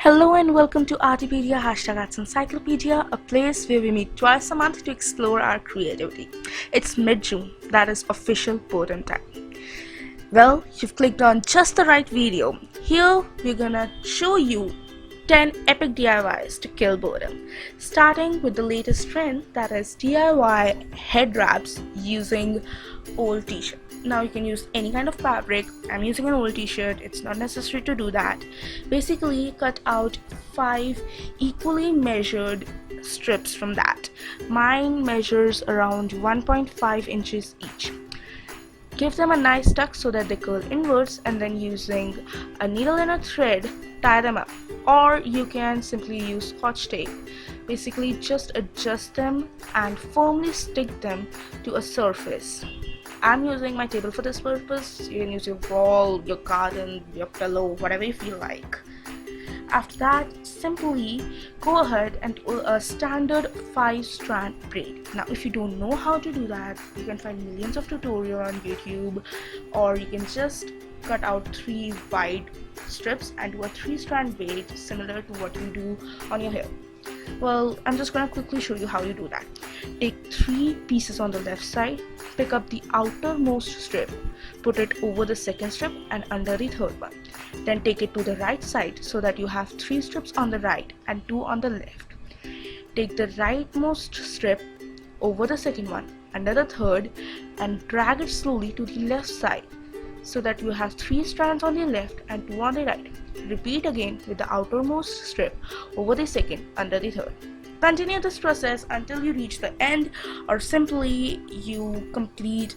Hello and welcome to Artipedia #Arts Encyclopedia, a place where we meet twice a month to explore our creativity. It's mid-June, that is official boredom time. Well, you've clicked on just the right video. Here we're gonna show you 10 epic DIYs to kill boredom, starting with the latest trend, that is DIY head wraps using old t-shirt. Now you can use any kind of fabric. I'm using an old t-shirt, it's not necessary to do that. Basically cut out 5 equally measured strips from that. Mine measures around 1.5 inches each. Give them a nice tuck so that they curl inwards, and then using a needle and a thread tie them up, or you can simply use scotch tape. Basically just adjust them and firmly stick them to a surface. I'm using my table for this purpose. You can use your wall, your garden, your pillow, whatever you feel like. After that, simply go ahead and do a standard 5-strand braid. Now if you don't know how to do that, you can find millions of tutorials on YouTube, or you can just cut out 3 wide strips and do a 3-strand braid similar to what you do on your hair. Well, I'm just gonna quickly show you how you do that. Take 3 pieces on the left side, pick up the outermost strip, put it over the second strip and under the third one. Then take it to the right side so that you have 3 strips on the right and 2 on the left. Take the rightmost strip over the second one, under the third, and drag it slowly to the left side so that you have 3 strands on the left and 2 on the right. Repeat again with the outermost strip over the second, under the third. Continue this process until you reach the end, or simply you complete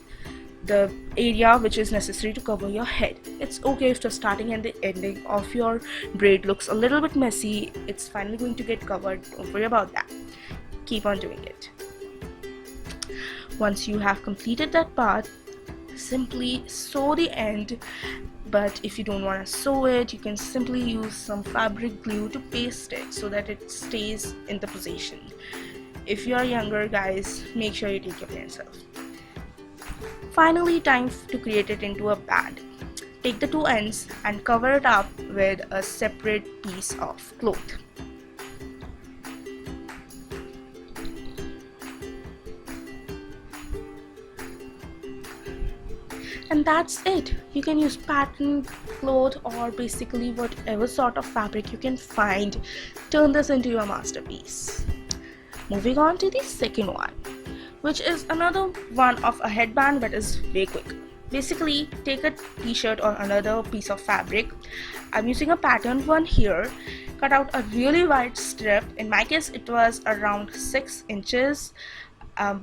the area which is necessary to cover your head. It's okay if the starting and the ending of your braid looks a little bit messy. It's finally going to get covered, don't worry about that. Keep on doing it. Once you have completed that part, simply sew the end, but if you don't want to sew it, you can simply use some fabric glue to paste it so that it stays in the position. If you are younger, guys, make sure you take care of yourself. Finally, time to create it into a band. Take the 2 ends and cover it up with a separate piece of cloth. And that's it. You can use pattern, cloth, or basically whatever sort of fabric you can find. Turn this into your masterpiece. Moving on to the second one, which is another one of a headband but is way quick. Basically take a t-shirt or another piece of fabric. I'm using a patterned one here. Cut out a really wide strip. In my case it was around 6 inches.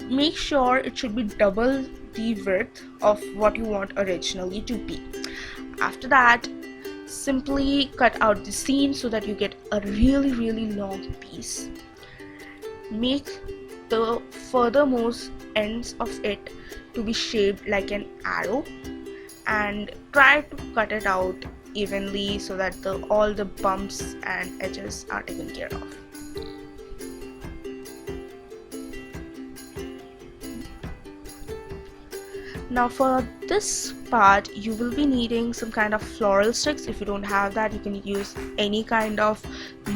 Make sure it should be double the width of what you want originally to be. After that, simply cut out the seam so that you get a really long piece. Make the furthermost ends of it to be shaped like an arrow, and try to cut it out evenly so that all the bumps and edges are taken care of. Now for this part, you will be needing some kind of floral sticks. If you don't have that, you can use any kind of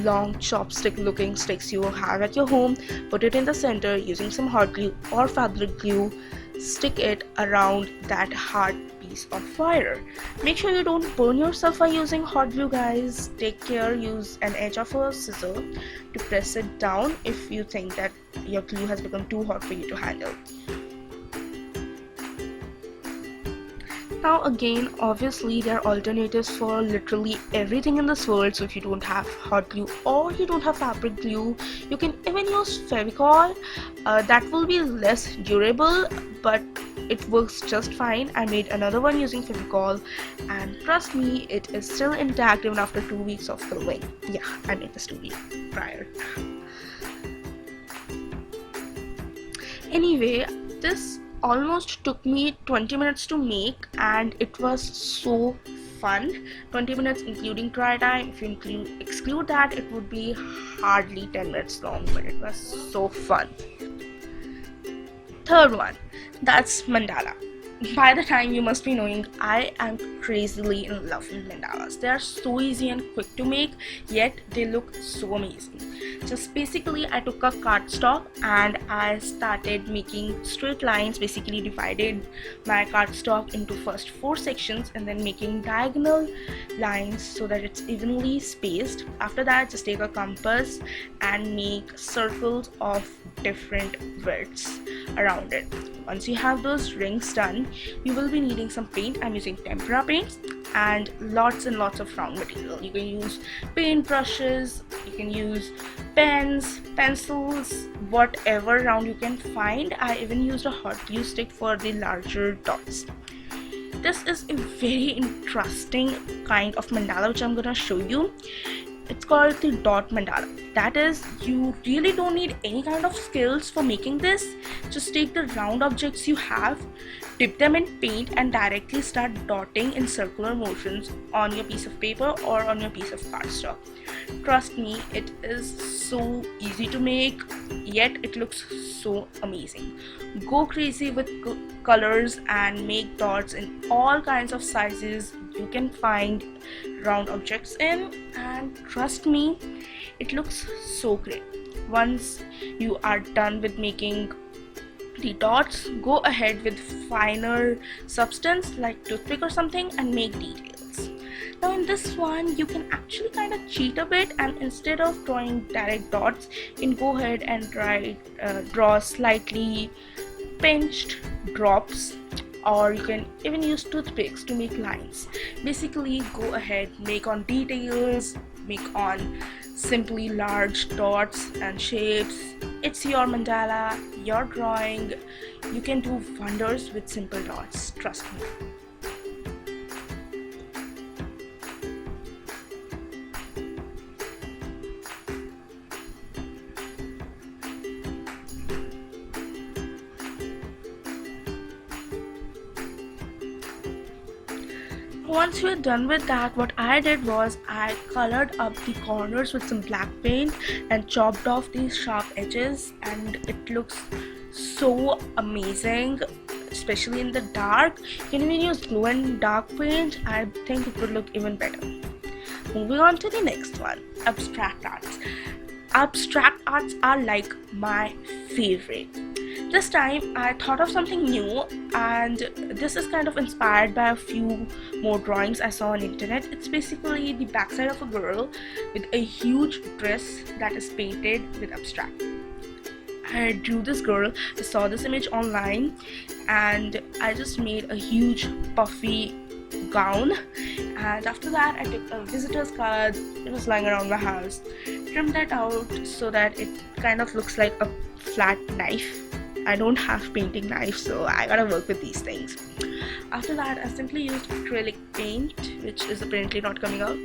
long chopstick looking sticks you have at your home. Put it in the center using some hot glue or fabric glue. Stick it around that hard piece of wire. Make sure you don't burn yourself by using hot glue, guys. Take care, use an edge of a scissor to press it down if you think that your glue has become too hot for you to handle. Now again, obviously there are alternatives for literally everything in this world. So if you don't have hot glue or you don't have fabric glue, you can even use Fevicol. That will be less durable, but it works just fine. I made another one using Fevicol, and trust me, it is still intact even after 2 weeks of filming. Yeah, I made this 2 weeks prior. Anyway, this almost took me 20 minutes to make, and it was so fun. 20 minutes including try time. If you exclude that, it would be hardly 10 minutes long, but it was so fun. Third one, that's mandala. by the time you must be knowing, I am crazily in love with mandalas. They are so easy and quick to make, yet they look so amazing. Just basically, I took a cardstock and I started making straight lines, basically divided my cardstock into first 4 sections and then making diagonal lines so that it's evenly spaced. After that, just take a compass and make circles of different widths around it. Once you have those rings done, you will be needing some paint. I'm using tempera paints and lots of round material. You can use paint brushes, you can use pens, pencils, whatever round you can find. I even used a hot glue stick for the larger dots. This is a very interesting kind of mandala which I'm gonna show you. It's called the dot mandala. That is, you really don't need any kind of skills for making this. Just take the round objects you have, dip them in paint and directly start dotting in circular motions on your piece of paper or on your piece of cardstock. Trust me, it is so easy to make, yet it looks so amazing. Go crazy with colors and make dots in all kinds of sizes you can find round objects in, and trust me, it looks so great. Once you are done with making the dots, go ahead with finer substance like toothpick or something and make details. Now in this one, you can actually kind of cheat a bit, and instead of drawing direct dots, you can go ahead and draw slightly pinched drops, or you can even use toothpicks to make lines. Basically, go ahead, make on details, make on simply large dots and shapes. It's your mandala, your drawing. You can do wonders with simple dots, trust me. Once you are done with that, what I did was I colored up the corners with some black paint and chopped off these sharp edges, and it looks so amazing, especially in the dark. You can even use glow and dark paint. I think it would look even better. Moving on to the next one, abstract arts. Abstract arts are like my favorite. This time I thought of something new, and this is kind of inspired by a few more drawings I saw on internet. It's basically the backside of a girl with a huge dress that is painted with abstract. I drew this girl, I saw this image online, and I just made a huge puffy gown. And after that, I took a visitor's card, it was lying around my house, trimmed that out so that it kind of looks like a flat knife. I don't have painting knives, so I gotta work with these things. After that, I simply used acrylic paint, which is apparently not coming out.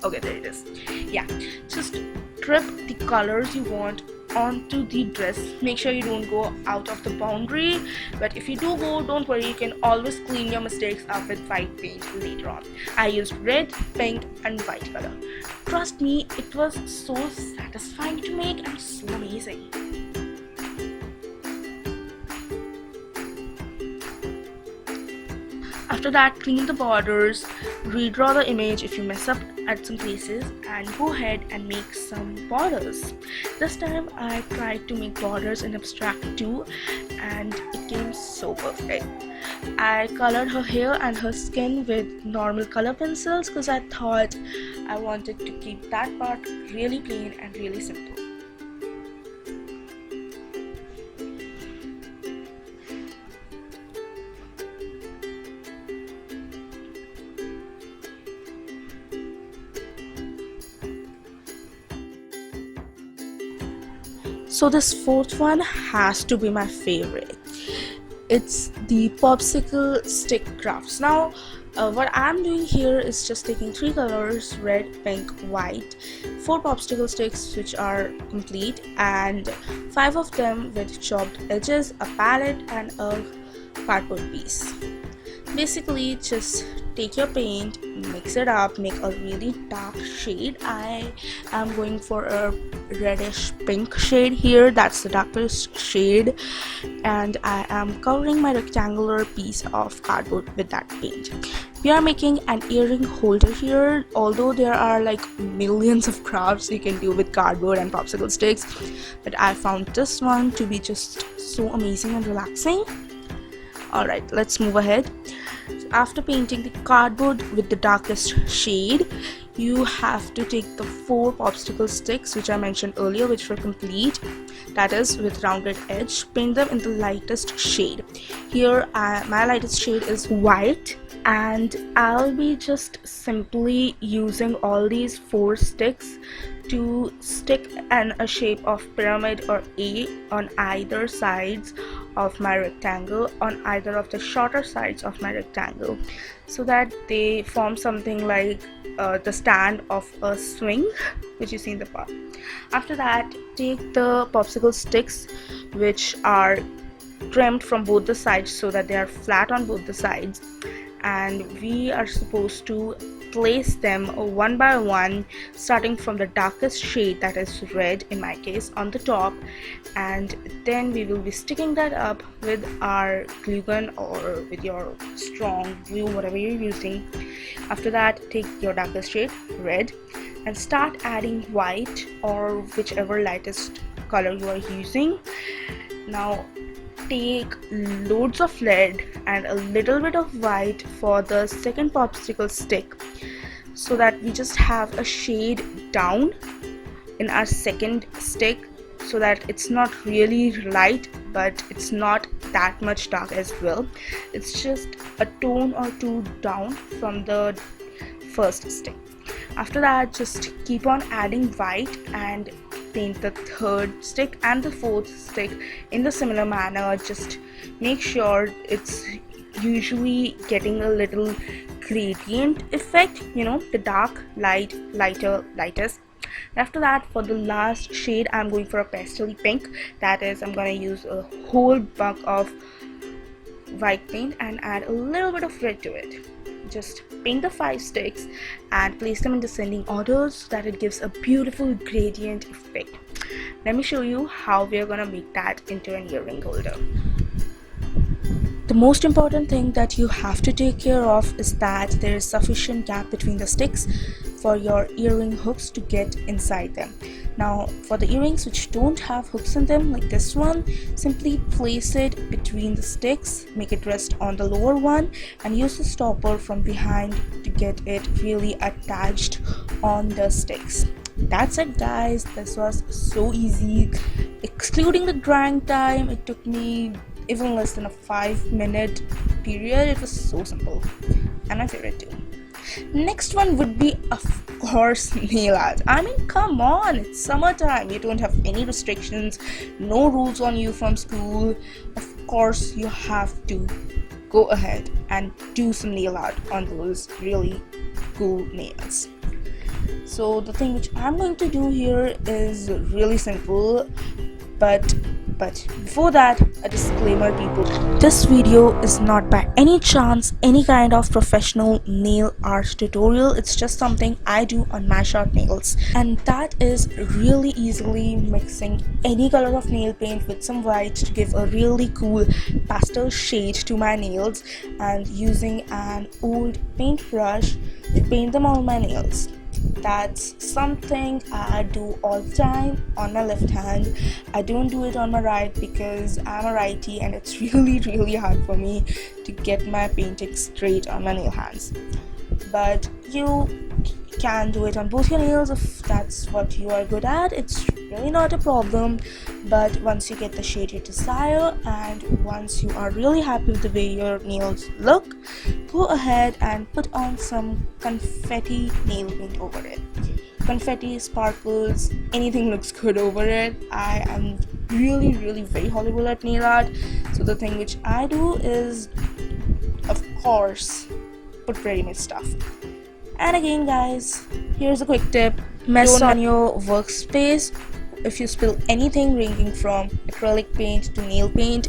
Okay, there it is. Yeah, just drip the colors you want onto the dress. Make sure you don't go out of the boundary, but if you do go, don't worry, you can always clean your mistakes up with white paint later on. I used red, pink and white color. Trust me, it was so satisfying to make and so amazing. After that, clean the borders, redraw the image if you mess up at some places, and go ahead and make some borders. This time I tried to make borders in abstract too, and it came so perfect. I colored her hair and her skin with normal color pencils because I thought I wanted to keep that part really plain and really simple. So this fourth one has to be my favorite. It's the popsicle stick crafts. Now what I'm doing here is just taking 3 colors, red, pink, white, 4 popsicle sticks which are complete, and 5 of them with chopped edges, a palette and a cardboard piece. Basically just take your paint, mix it up, make a really dark shade. I am going for a reddish pink shade here, that's the darkest shade, and I am covering my rectangular piece of cardboard with that paint. We are making an earring holder here, although there are like millions of crafts you can do with cardboard and popsicle sticks, but I found this one to be just so amazing and relaxing. Alright, let's move ahead. So after painting the cardboard with the darkest shade, you have to take the 4 popsicle sticks which I mentioned earlier, which were complete, that is with rounded edge, paint them in the lightest shade. Here my lightest shade is white, and I'll be just simply using all these 4 sticks to stick a shape of pyramid or A on either sides of my rectangle, on either of the shorter sides of my rectangle, so that they form something like the stand of a swing which you see in the part. After that, take the popsicle sticks which are trimmed from both the sides so that they are flat on both the sides, and we are supposed to place them one by one, starting from the darkest shade, that is red in my case, on the top, and then we will be sticking that up with our glue gun or with your strong glue, whatever you're using. After that, take your darkest shade, red, and start adding white or whichever lightest color you are using. Now take loads of red and a little bit of white for the second popsicle stick, so that we just have a shade down in our second stick, so that it's not really light but it's not that much dark as well. It's just a tone or two down from the first stick. After that, just keep on adding white and paint the third stick and the fourth stick in the similar manner. Just make sure it's usually getting a little gradient effect, you know, the dark, light, lighter, lightest. After that, for the last shade, I'm going for a pastel pink, that is, I'm gonna use a whole bucket of white paint and add a little bit of red to it. Just paint the 5 sticks and place them in descending order so that it gives a beautiful gradient effect. Let me show you how we are gonna make that into an earring holder. The most important thing that you have to take care of is that there is sufficient gap between the sticks for your earring hooks to get inside them. Now for the earrings which don't have hooks in them, like this one, simply place it between the sticks, make it rest on the lower one, and use the stopper from behind to get it really attached on the sticks. That's it guys, this was so easy. Excluding the drying time, it took me even less than a 5-minute period. It was so simple and my favorite too. Next one would be, of course, nail art. I mean, come on, it's summertime, you don't have any restrictions, no rules on you from school. Of course you have to go ahead and do some nail art on those really cool nails. So the thing which I'm going to do here is really simple, but before that, a disclaimer people, this video is not by any chance any kind of professional nail art tutorial. It's just something I do on my short nails, and that is really easily mixing any color of nail paint with some white to give a really cool pastel shade to my nails, and using an old paintbrush to paint them on my nails. That's something I do all the time on my left hand. I don't do it on my right because I'm a righty and it's really hard for me to get my painting straight on my nail hands. But you can do it on both your nails if that's what you are good at. It's really not a problem, but once you get the shade you desire and once you are really happy with the way your nails look, go ahead and put on some confetti nail paint over it. Confetti, sparkles, anything looks good over it. I am really very horrible at nail art, so the thing which I do is, of course, put ready-made stuff. And again guys, here's a quick tip: mess on your workspace. If you spill anything ranging from acrylic paint to nail paint,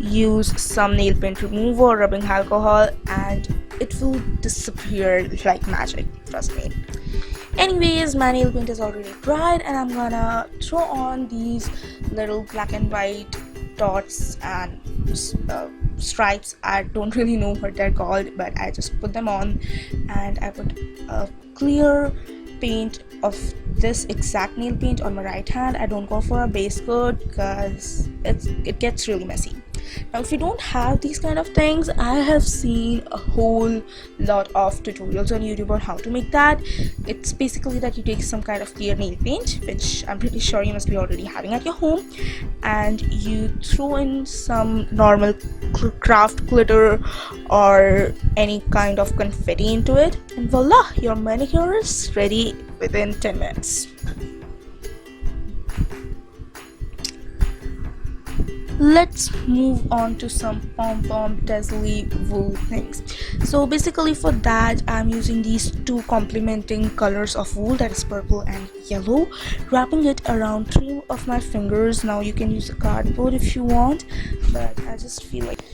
use some nail paint remover or rubbing alcohol and it will disappear like magic, trust me. Anyways, my nail paint is already dried and I'm gonna throw on these little black and white dots and stripes. I don't really know what they're called, but I just put them on, and I put a clear paint of this exact nail paint on my right hand. I don't go for a base coat because it gets really messy. Now if you don't have these kind of things, I have seen a whole lot of tutorials on YouTube on how to make that. It's basically that you take some kind of clear nail paint, which I'm pretty sure you must be already having at your home, and you throw in some normal craft glitter or any kind of confetti into it, and voila, your manicure is ready within 10 minutes. Let's move on to some pom-pom dazzly wool things. So basically for that, I'm using these two complementing colors of wool, that is purple and yellow, wrapping it around 3 of my fingers. Now you can use a cardboard if you want, but I just feel like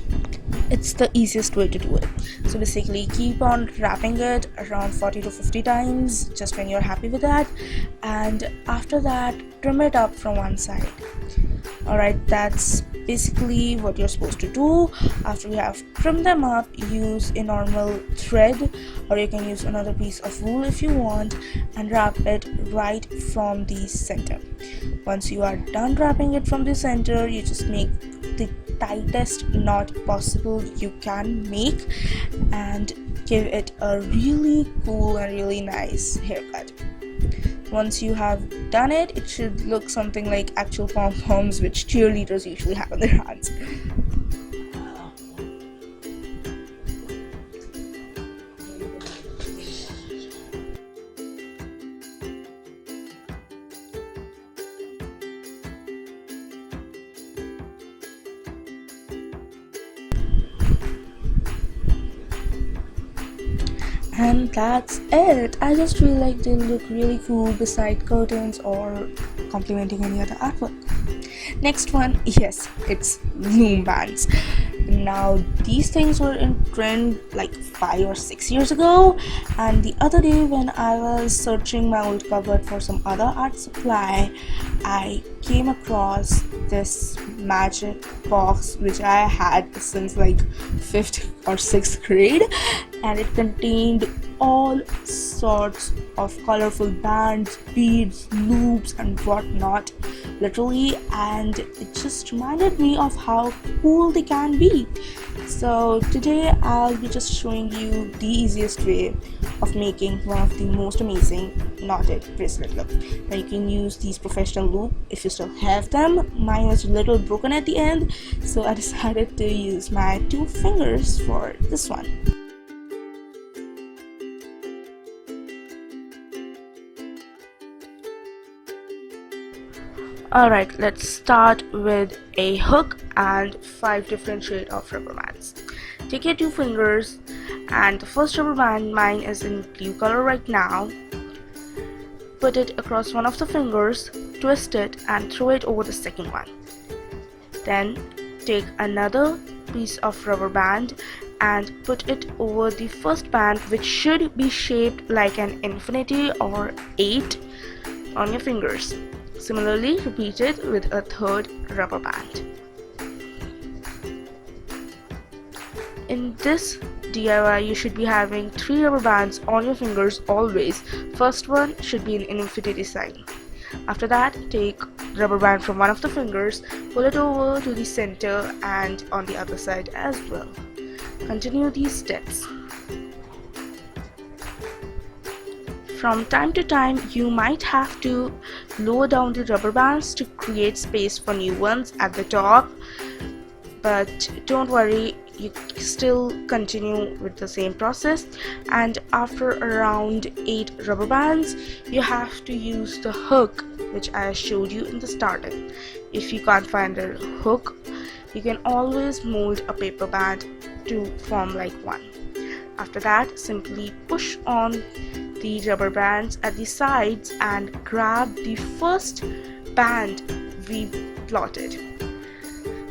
it's the easiest way to do it. So basically keep on wrapping it around 40 to 50 times just when you're happy with that, and after that trim it up from one side. Alright, that's basically what you're supposed to do. After you have trimmed them up, use a normal thread, or you can use another piece of wool if you want, and wrap it right from the center. Once you are done wrapping it from the center, you just make the tightest knot possible you can make and give it a really cool and really nice haircut. Once you have done it, it should look something like actual pom-poms which cheerleaders usually have in their hands. And that's it. I just feel like they look really cool beside curtains or complementing any other artwork. Next one, yes, it's loom bands. Now these things were in trend like 5 or 6 years ago, and the other day when I was searching my old cupboard for some other art supply, I came across this magic box which I had since like 5th or 6th grade, and it contained all sorts of colorful bands, beads, loops and whatnot, literally, and it just reminded me of how cool they can be. So today I'll be just showing you the easiest way of making one of the most amazing knotted bracelet look. Now you can use these professional loops if you still have them. Mine was a little broken at the end, so I decided to use my 2 fingers for this one. Alright, let's start with a hook and 5 different shades of rubber bands. Take your 2 fingers, and the first rubber band, mine is in blue color right now. Put it across one of the fingers, twist it and throw it over the second one. Then take another piece of rubber band and put it over the first band, which should be shaped like an infinity or 8 on your fingers. Similarly, repeat it with a third rubber band. In this DIY, you should be having 3 rubber bands on your fingers always. First one should be an infinity sign. After that, take rubber band from one of the fingers, pull it over to the center and on the other side as well. Continue these steps. From time to time, you might have to lower down the rubber bands to create space for new ones at the top, but don't worry, you still continue with the same process. And after around 8 rubber bands, you have to use the hook which I showed you in the starting. If you can't find a hook, you can always mold a paper band to form like one. After that, simply push on the rubber bands at the sides and grab the first band we plotted.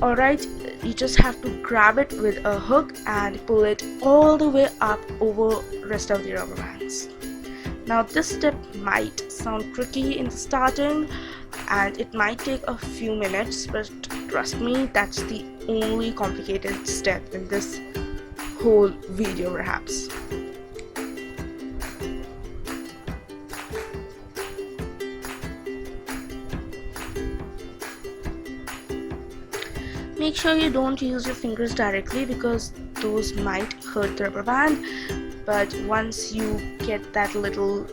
Alright, you just have to grab it with a hook and pull it all the way up over rest of the rubber bands. Now this step might sound tricky in the starting and it might take a few minutes, but trust me, that's the only complicated step in this whole video perhaps. Make sure you don't use your fingers directly because those might hurt the rubber band, but once you get that little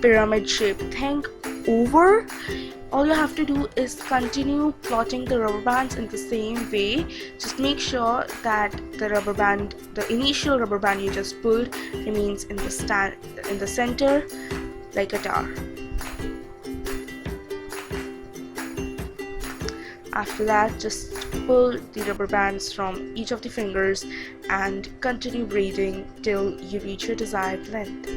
pyramid shaped thing over, all you have to do is continue plotting the rubber bands in the same way. Just make sure that the initial rubber band you just pulled remains in the center like a tower. After that, just pull the rubber bands from each of the fingers and continue braiding till you reach your desired length.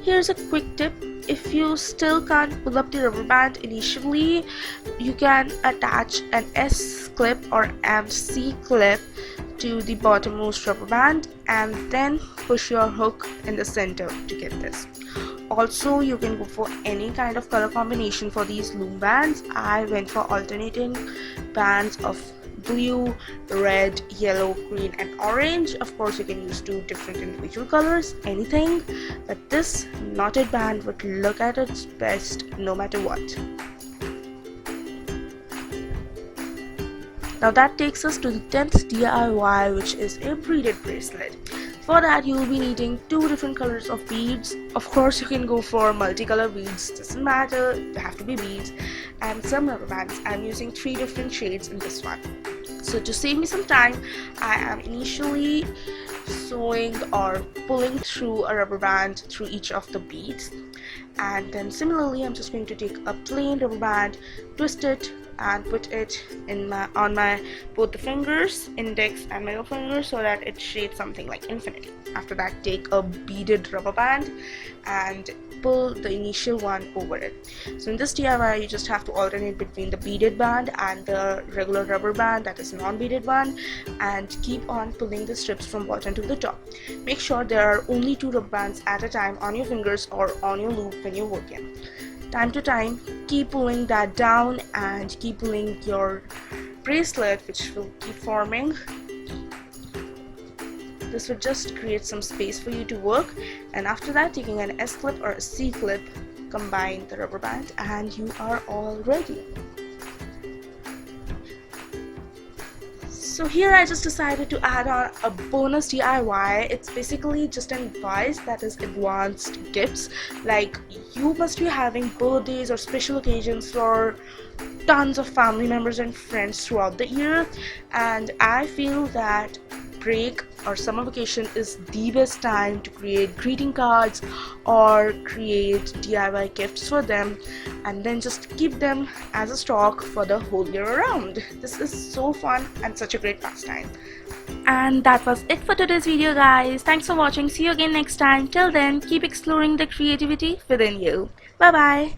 Here's a quick tip. If you still can't pull up the rubber band initially, you can attach an S clip or MC clip to the bottommost rubber band and then push your hook in the center to get this. Also, you can go for any kind of color combination for these loom bands. I went for alternating bands of blue, red, yellow, green and orange. Of course, you can use two different individual colors, anything, but this knotted band would look at its best no matter what. Now that takes us to the 10th DIY, which is a beaded bracelet. For that, you will be needing two different colors of beads. Of course, you can go for multicolor beads, doesn't matter, they have to be beads, and some rubber bands. I'm using 3 different shades in this one. So to save me some time, I am initially sewing or pulling through a rubber band through each of the beads, and then similarly I'm just going to take a plain rubber band, twist it and put it on both the fingers, index and middle finger, so that it shapes something like infinity. After that, take a beaded rubber band and pull the initial one over it. So in this DIY, you just have to alternate between the beaded band and the regular rubber band, that is non-beaded one, and keep on pulling the strips from bottom to the top. Make sure there are only 2 rubber bands at a time on your fingers or on your loop when you're working. Time to time, keep pulling that down and keep pulling your bracelet, which will keep forming. This will just create some space for you to work, and after that, taking an S clip or a C clip, combine the rubber band and you are all ready. So here I just decided to add on a bonus DIY. It's basically just an advice that is advanced gifts. Like, you must be having birthdays or special occasions for tons of family members and friends throughout the year, and I feel that break or summer vacation is the best time to create greeting cards or create DIY gifts for them, and then just keep them as a stock for the whole year around. This is so fun and such a great pastime. And that was it for today's video, guys. Thanks for watching. See you again next time. Till then, keep exploring the creativity within you. Bye bye.